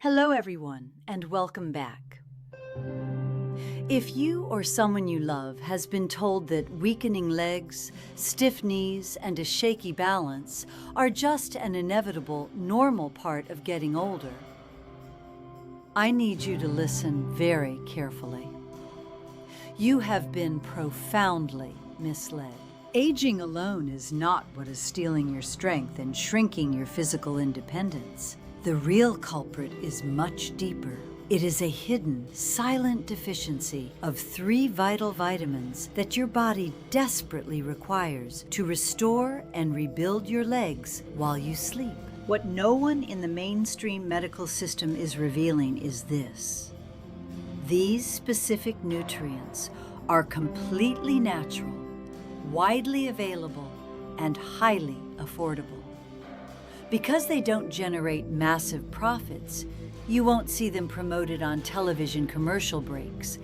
Hello everyone, and welcome back. If you or someone you love has been told that weakening legs, stiff knees, and a shaky balance are just an inevitable, normal part of getting older, I need you to listen very carefully. You have been profoundly misled. Aging alone is not what is stealing your strength and shrinking your physical independence. The real culprit is much deeper. It is a hidden, silent deficiency of 3 vital vitamins that your body desperately requires to restore and rebuild your legs while you sleep. What no one in the mainstream medical system is revealing is this. These specific nutrients are completely natural, widely available, and highly affordable. Because they don't generate massive profits, you won't see them promoted on television commercial breaks,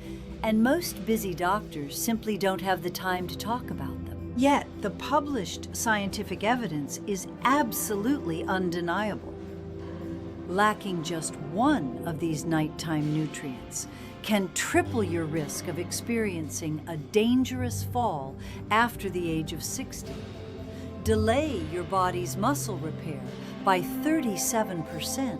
and most busy doctors simply don't have the time to talk about them. Yet, the published scientific evidence is absolutely undeniable. Lacking just one of these nighttime nutrients can triple your risk of experiencing a dangerous fall after the age of 60. Delay your body's muscle repair by 37%,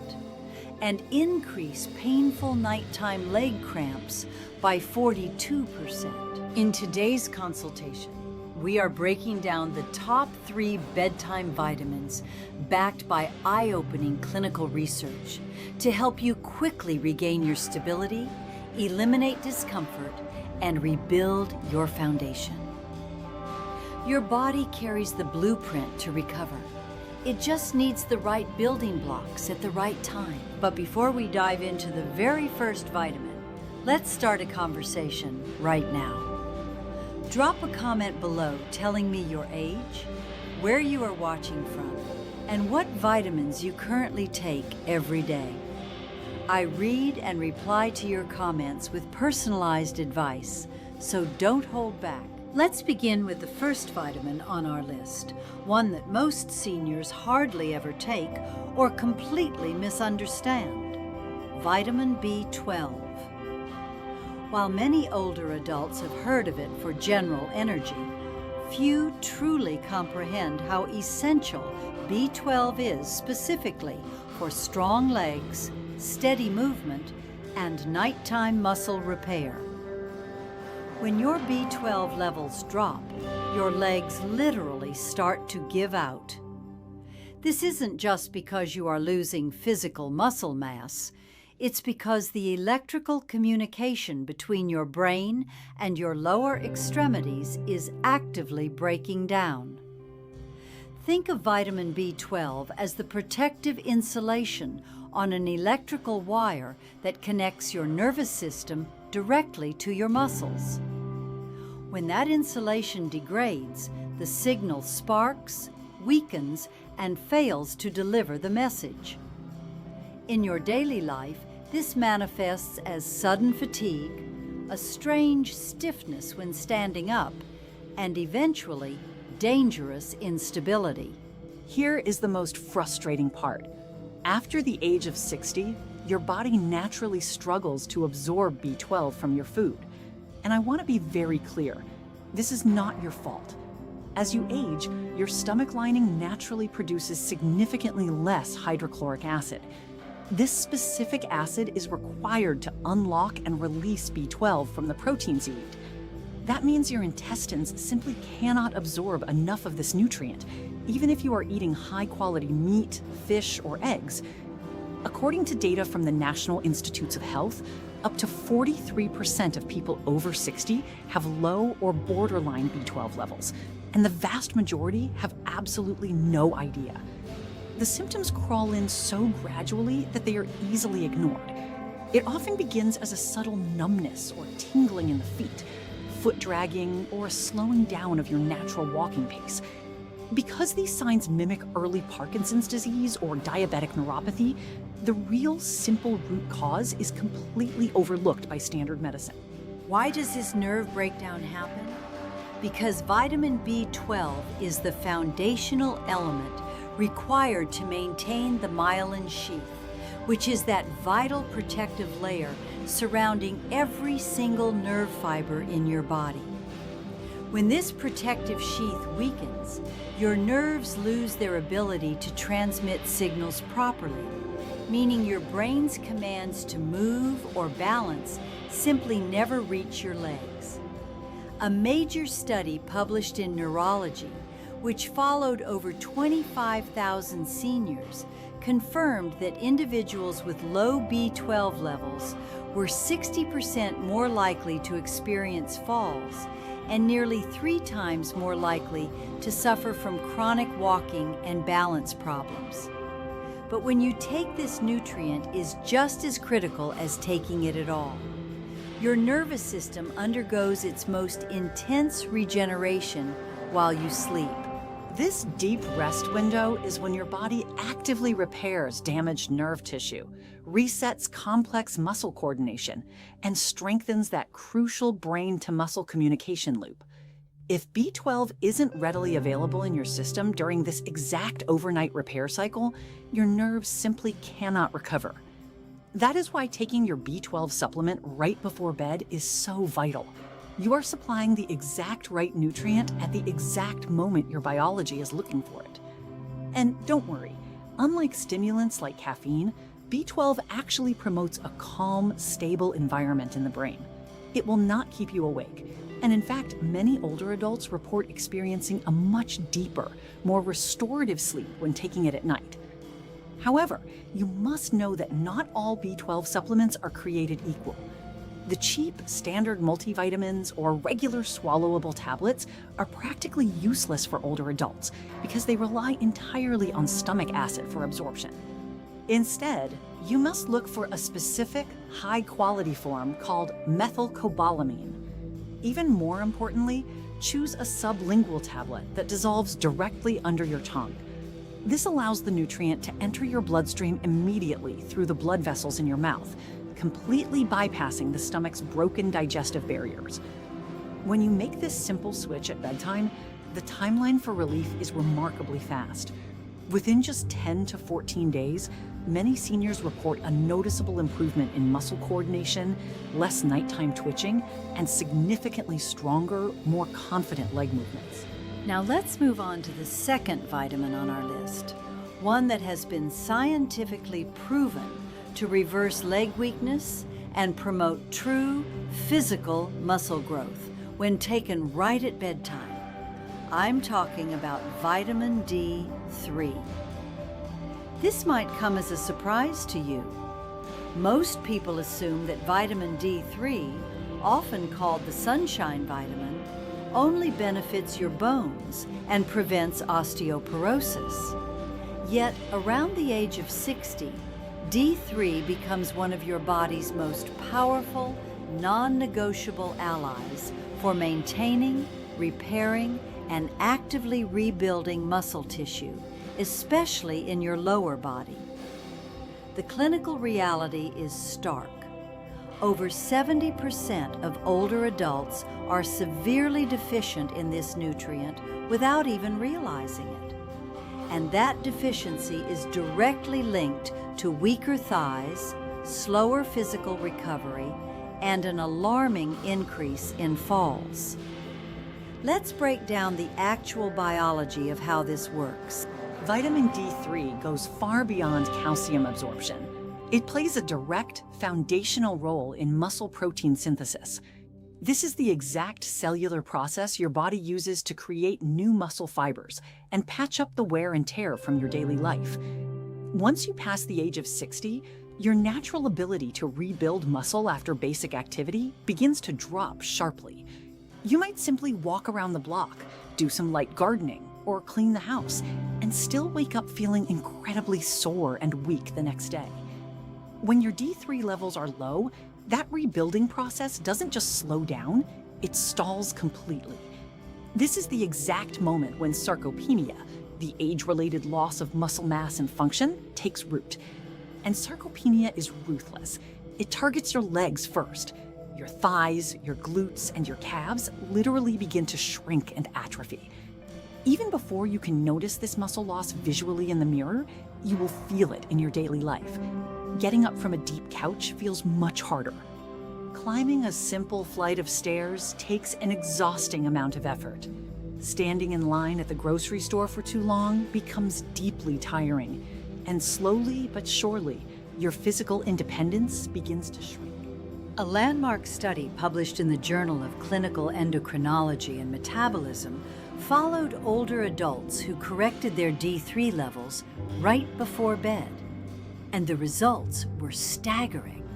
and increase painful nighttime leg cramps by 42%. In today's consultation, we are breaking down the top 3 bedtime vitamins backed by eye-opening clinical research to help you quickly regain your stability, eliminate discomfort, and rebuild your foundation. Your body carries the blueprint to recover. It just needs the right building blocks at the right time. But before we dive into the very first vitamin, let's start a conversation right now. Drop a comment below telling me your age, where you are watching from, and what vitamins you currently take every day. I read and reply to your comments with personalized advice, so don't hold back. Let's begin with the first vitamin on our list, one that most seniors hardly ever take or completely misunderstand: vitamin B12. While many older adults have heard of it for general energy, few truly comprehend how essential B12 is specifically for strong legs, steady movement, and nighttime muscle repair. When your B12 levels drop, your legs literally start to give out. This isn't just because you are losing physical muscle mass. It's because the electrical communication between your brain and your lower extremities is actively breaking down. Think of vitamin B12 as the protective insulation on an electrical wire that connects your nervous system directly to your muscles. When that insulation degrades, the signal sparks, weakens, and fails to deliver the message. In your daily life, this manifests as sudden fatigue, a strange stiffness when standing up, and eventually dangerous instability. Here is the most frustrating part. After the age of 60, your body naturally struggles to absorb B12 from your food. And I want to be very clear, this is not your fault. As you age, your stomach lining naturally produces significantly less hydrochloric acid. This specific acid is required to unlock and release B12 from the proteins you eat. That means your intestines simply cannot absorb enough of this nutrient, even if you are eating high-quality meat, fish, or eggs. According to data from the National Institutes of Health, up to 43% of people over 60 have low or borderline B12 levels, and the vast majority have absolutely no idea. The symptoms crawl in so gradually that they are easily ignored. It often begins as a subtle numbness or tingling in the feet, foot dragging, or a slowing down of your natural walking pace. Because these signs mimic early Parkinson's disease or diabetic neuropathy, the real simple root cause is completely overlooked by standard medicine. Why does this nerve breakdown happen? Because vitamin B12 is the foundational element required to maintain the myelin sheath, which is that vital protective layer surrounding every single nerve fiber in your body. When this protective sheath weakens, your nerves lose their ability to transmit signals properly, meaning your brain's commands to move or balance simply never reach your legs. A major study published in Neurology, which followed over 25,000 seniors, confirmed that individuals with low B12 levels were 60% more likely to experience falls and nearly 3 times more likely to suffer from chronic walking and balance problems. But when you take this nutrient is just as critical as taking it at all. Your nervous system undergoes its most intense regeneration while you sleep. This deep rest window is when your body actively repairs damaged nerve tissue, resets complex muscle coordination, and strengthens that crucial brain-to-muscle communication loop. If B12 isn't readily available in your system during this exact overnight repair cycle, your nerves simply cannot recover. That is why taking your B12 supplement right before bed is so vital. You are supplying the exact right nutrient at the exact moment your biology is looking for it. And don't worry, unlike stimulants like caffeine, B12 actually promotes a calm, stable environment in the brain. It will not keep you awake. And in fact, many older adults report experiencing a much deeper, more restorative sleep when taking it at night. However, you must know that not all B12 supplements are created equal. The cheap, standard multivitamins or regular swallowable tablets are practically useless for older adults because they rely entirely on stomach acid for absorption. Instead, you must look for a specific, high-quality form called methylcobalamin. Even more importantly, choose a sublingual tablet that dissolves directly under your tongue. This allows the nutrient to enter your bloodstream immediately through the blood vessels in your mouth, completely bypassing the stomach's broken digestive barriers. When you make this simple switch at bedtime, the timeline for relief is remarkably fast. Within just 10 to 14 days, many seniors report a noticeable improvement in muscle coordination, less nighttime twitching, and significantly stronger, more confident leg movements. Now let's move on to the second vitamin on our list, one that has been scientifically proven to reverse leg weakness and promote true physical muscle growth when taken right at bedtime. I'm talking about vitamin D3. This might come as a surprise to you. Most people assume that vitamin D3, often called the sunshine vitamin, only benefits your bones and prevents osteoporosis. Yet, around the age of 60, D3 becomes one of your body's most powerful, non-negotiable allies for maintaining, repairing, and actively rebuilding muscle tissue, especially in your lower body. The clinical reality is stark. Over 70% of older adults are severely deficient in this nutrient without even realizing it. And that deficiency is directly linked to weaker thighs, slower physical recovery, and an alarming increase in falls. Let's break down the actual biology of how this works. Vitamin D3 goes far beyond calcium absorption. It plays a direct, foundational role in muscle protein synthesis. This is the exact cellular process your body uses to create new muscle fibers and patch up the wear and tear from your daily life. Once you pass the age of 60, your natural ability to rebuild muscle after basic activity begins to drop sharply. You might simply walk around the block, do some light gardening, or clean the house, and still wake up feeling incredibly sore and weak the next day. When your D3 levels are low, that rebuilding process doesn't just slow down, it stalls completely. This is the exact moment when sarcopenia, the age-related loss of muscle mass and function, takes root. And sarcopenia is ruthless. It targets your legs first. Your thighs, your glutes, and your calves literally begin to shrink and atrophy. Even before you can notice this muscle loss visually in the mirror, you will feel it in your daily life. Getting up from a deep couch feels much harder. Climbing a simple flight of stairs takes an exhausting amount of effort. Standing in line at the grocery store for too long becomes deeply tiring, and slowly but surely, your physical independence begins to shrink. A landmark study published in the Journal of Clinical Endocrinology and Metabolism followed older adults who corrected their D3 levels right before bed, and the results were staggering.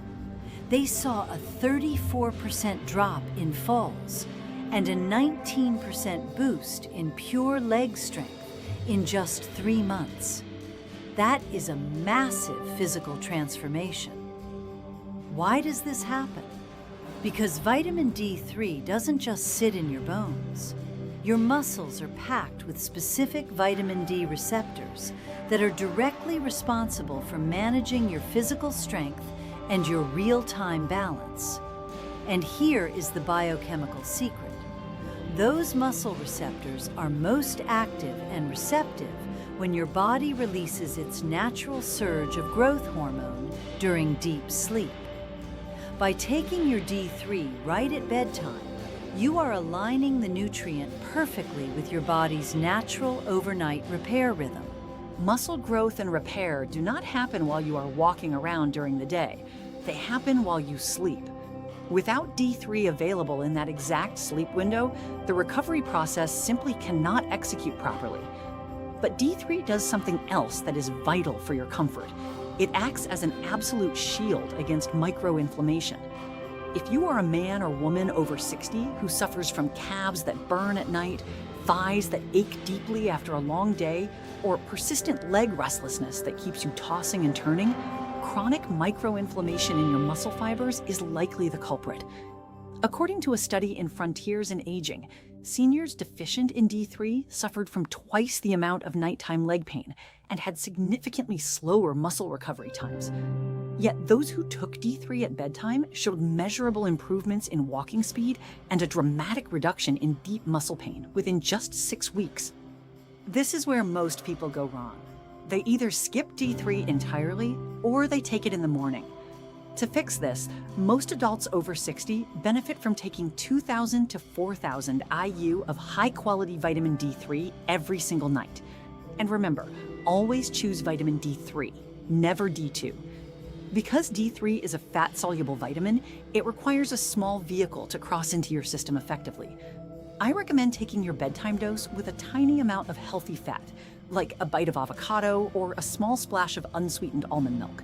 They saw a 34% drop in falls and a 19% boost in pure leg strength in just 3 months. That is a massive physical transformation. Why does this happen? Because vitamin D3 doesn't just sit in your bones. Your muscles are packed with specific vitamin D receptors that are directly responsible for managing your physical strength and your real-time balance. And here is the biochemical secret. Those muscle receptors are most active and receptive when your body releases its natural surge of growth hormone during deep sleep. By taking your D3 right at bedtime, you are aligning the nutrient perfectly with your body's natural overnight repair rhythm. Muscle growth and repair do not happen while you are walking around during the day. They happen while you sleep. Without D3 available in that exact sleep window, the recovery process simply cannot execute properly. But D3 does something else that is vital for your comfort. It acts as an absolute shield against microinflammation. If you are a man or woman over 60 who suffers from calves that burn at night, thighs that ache deeply after a long day, or persistent leg restlessness that keeps you tossing and turning, chronic microinflammation in your muscle fibers is likely the culprit. According to a study in Frontiers in Aging, seniors deficient in D3 suffered from twice the amount of nighttime leg pain and had significantly slower muscle recovery times. Yet those who took D3 at bedtime showed measurable improvements in walking speed and a dramatic reduction in deep muscle pain within just 6 weeks. This is where most people go wrong. They either skip D3 entirely or they take it in the morning. To fix this, most adults over 60 benefit from taking 2,000 to 4,000 IU of high-quality vitamin D3 every single night. And remember, always choose vitamin D3, never D2. Because D3 is a fat-soluble vitamin, it requires a small vehicle to cross into your system effectively. I recommend taking your bedtime dose with a tiny amount of healthy fat, like a bite of avocado or a small splash of unsweetened almond milk.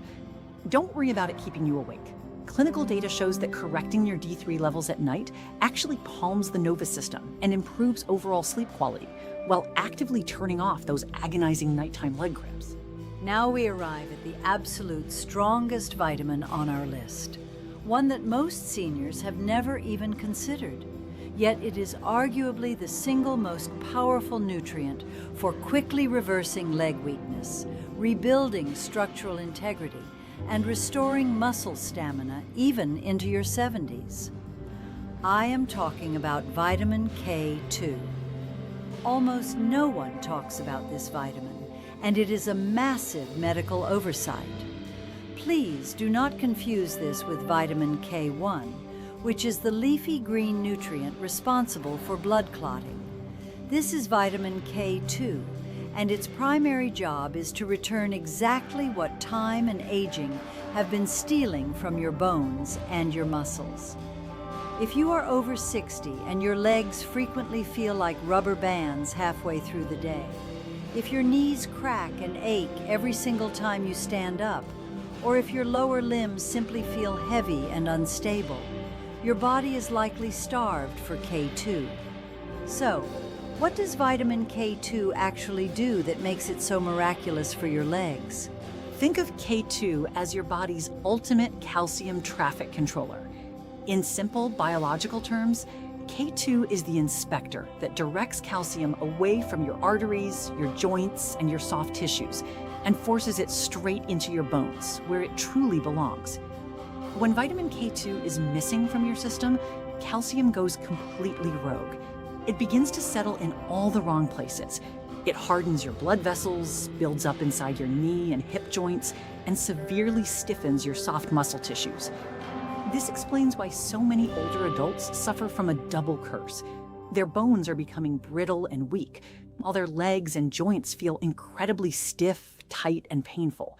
Don't worry about it keeping you awake. Clinical data shows that correcting your D3 levels at night actually calms the nervous system and improves overall sleep quality, while actively turning off those agonizing nighttime leg cramps. Now we arrive at the absolute strongest vitamin on our list, one that most seniors have never even considered. Yet it is arguably the single most powerful nutrient for quickly reversing leg weakness, rebuilding structural integrity, and restoring muscle stamina even into your 70s. I am talking about vitamin K2. Almost no one talks about this vitamin, and it is a massive medical oversight. Please do not confuse this with vitamin K1, which is the leafy green nutrient responsible for blood clotting. This is vitamin K2, and its primary job is to return exactly what time and aging have been stealing from your bones and your muscles. If you are over 60 and your legs frequently feel like rubber bands halfway through the day, if your knees crack and ache every single time you stand up, or if your lower limbs simply feel heavy and unstable, your body is likely starved for K2. So, what does vitamin K2 actually do that makes it so miraculous for your legs? Think of K2 as your body's ultimate calcium traffic controller. In simple biological terms, K2 is the inspector that directs calcium away from your arteries, your joints, and your soft tissues, and forces it straight into your bones, where it truly belongs. When vitamin K2 is missing from your system, calcium goes completely rogue. It begins to settle in all the wrong places. It hardens your blood vessels, builds up inside your knee and hip joints, and severely stiffens your soft muscle tissues. This explains why so many older adults suffer from a double curse. Their bones are becoming brittle and weak, while their legs and joints feel incredibly stiff, tight, and painful.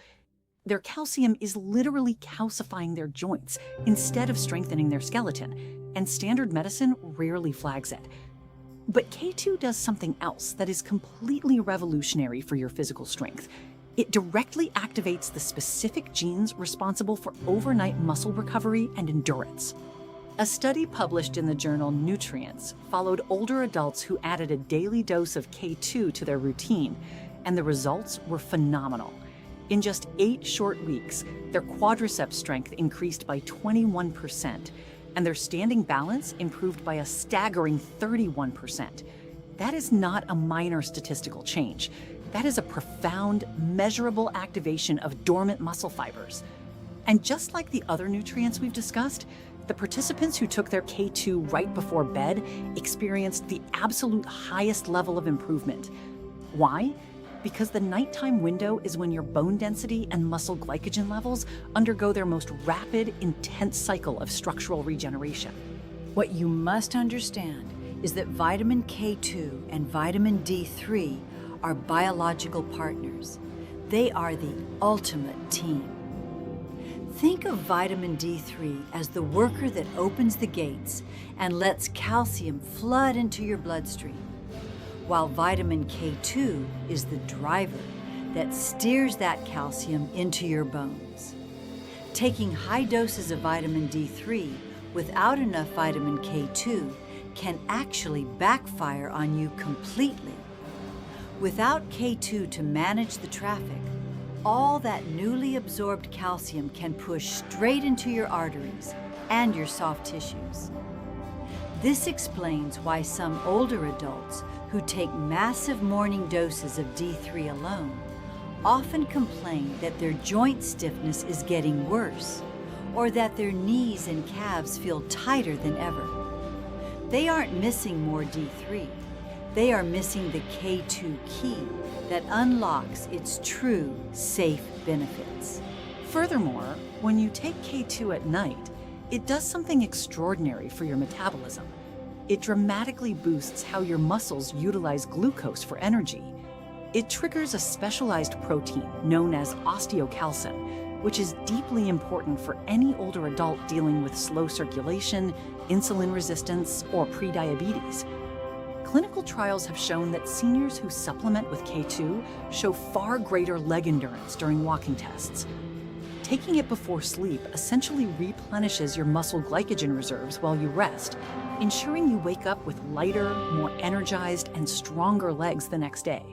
Their calcium is literally calcifying their joints instead of strengthening their skeleton, and standard medicine rarely flags it. But K2 does something else that is completely revolutionary for your physical strength. It directly activates the specific genes responsible for overnight muscle recovery and endurance. A study published in the journal Nutrients followed older adults who added a daily dose of K2 to their routine, and the results were phenomenal. In just 8 short weeks, their quadriceps strength increased by 21%, and their standing balance improved by a staggering 31%. That is not a minor statistical change. That is a profound, measurable activation of dormant muscle fibers. And just like the other nutrients we've discussed, the participants who took their K2 right before bed experienced the absolute highest level of improvement. Why? Because the nighttime window is when your bone density and muscle glycogen levels undergo their most rapid, intense cycle of structural regeneration. What you must understand is that vitamin K2 and vitamin D3 are biological partners. They are the ultimate team. Think of vitamin D3 as the worker that opens the gates and lets calcium flood into your bloodstream, while vitamin K2 is the driver that steers that calcium into your bones. Taking high doses of vitamin D3 without enough vitamin K2 can actually backfire on you completely. Without K2 to manage the traffic, all that newly absorbed calcium can push straight into your arteries and your soft tissues. This explains why some older adults who take massive morning doses of D3 alone often complain that their joint stiffness is getting worse, or that their knees and calves feel tighter than ever. They aren't missing more D3. They are missing the K2 key that unlocks its true, safe benefits. Furthermore, when you take K2 at night, it does something extraordinary for your metabolism. It dramatically boosts how your muscles utilize glucose for energy. It triggers a specialized protein known as osteocalcin, which is deeply important for any older adult dealing with slow circulation, insulin resistance, or prediabetes. Clinical trials have shown that seniors who supplement with K2 show far greater leg endurance during walking tests. Taking it before sleep essentially replenishes your muscle glycogen reserves while you rest, ensuring you wake up with lighter, more energized, and stronger legs the next day,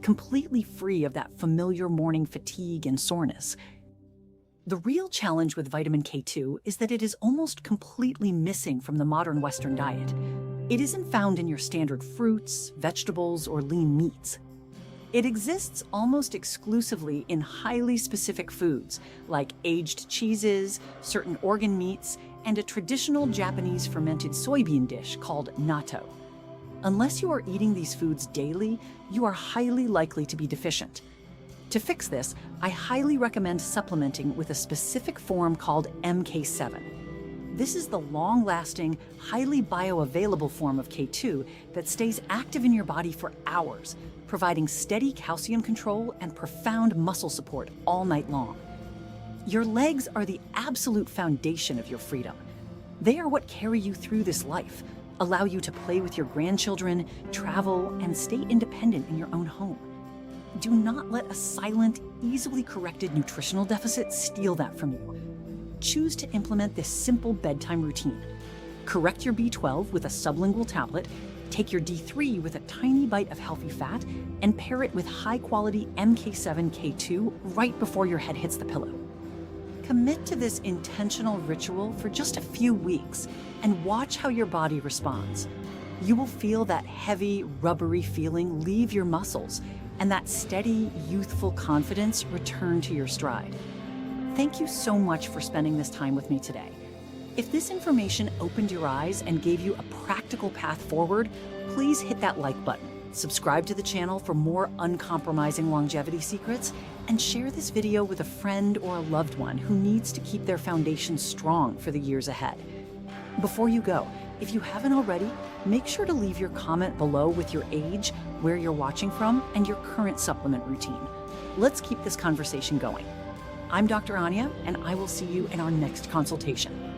completely free of that familiar morning fatigue and soreness. The real challenge with vitamin K2 is that it is almost completely missing from the modern Western diet. It isn't found in your standard fruits, vegetables, or lean meats. It exists almost exclusively in highly specific foods like aged cheeses, certain organ meats, and a traditional Japanese fermented soybean dish called natto. Unless you are eating these foods daily, you are highly likely to be deficient. To fix this, I highly recommend supplementing with a specific form called MK7. This is the long-lasting, highly bioavailable form of K2 that stays active in your body for hours, providing steady calcium control and profound muscle support all night long. Your legs are the absolute foundation of your freedom. They are what carry you through this life, allow you to play with your grandchildren, travel, and stay independent in your own home. Do not let a silent, easily corrected nutritional deficit steal that from you. Choose to implement this simple bedtime routine. Correct your B12 with a sublingual tablet, take your D3 with a tiny bite of healthy fat, and pair it with high-quality MK7 K2 right before your head hits the pillow. Commit to this intentional ritual for just a few weeks and watch how your body responds. You will feel that heavy, rubbery feeling leave your muscles and that steady, youthful confidence return to your stride. Thank you so much for spending this time with me today. If this information opened your eyes and gave you a practical path forward, please hit that like button. Subscribe to the channel for more uncompromising longevity secrets, and share this video with a friend or a loved one who needs to keep their foundation strong for the years ahead. Before you go, if you haven't already, make sure to leave your comment below with your age, where you're watching from, and your current supplement routine. Let's keep this conversation going. I'm Dr. Anya, and I will see you in our next consultation.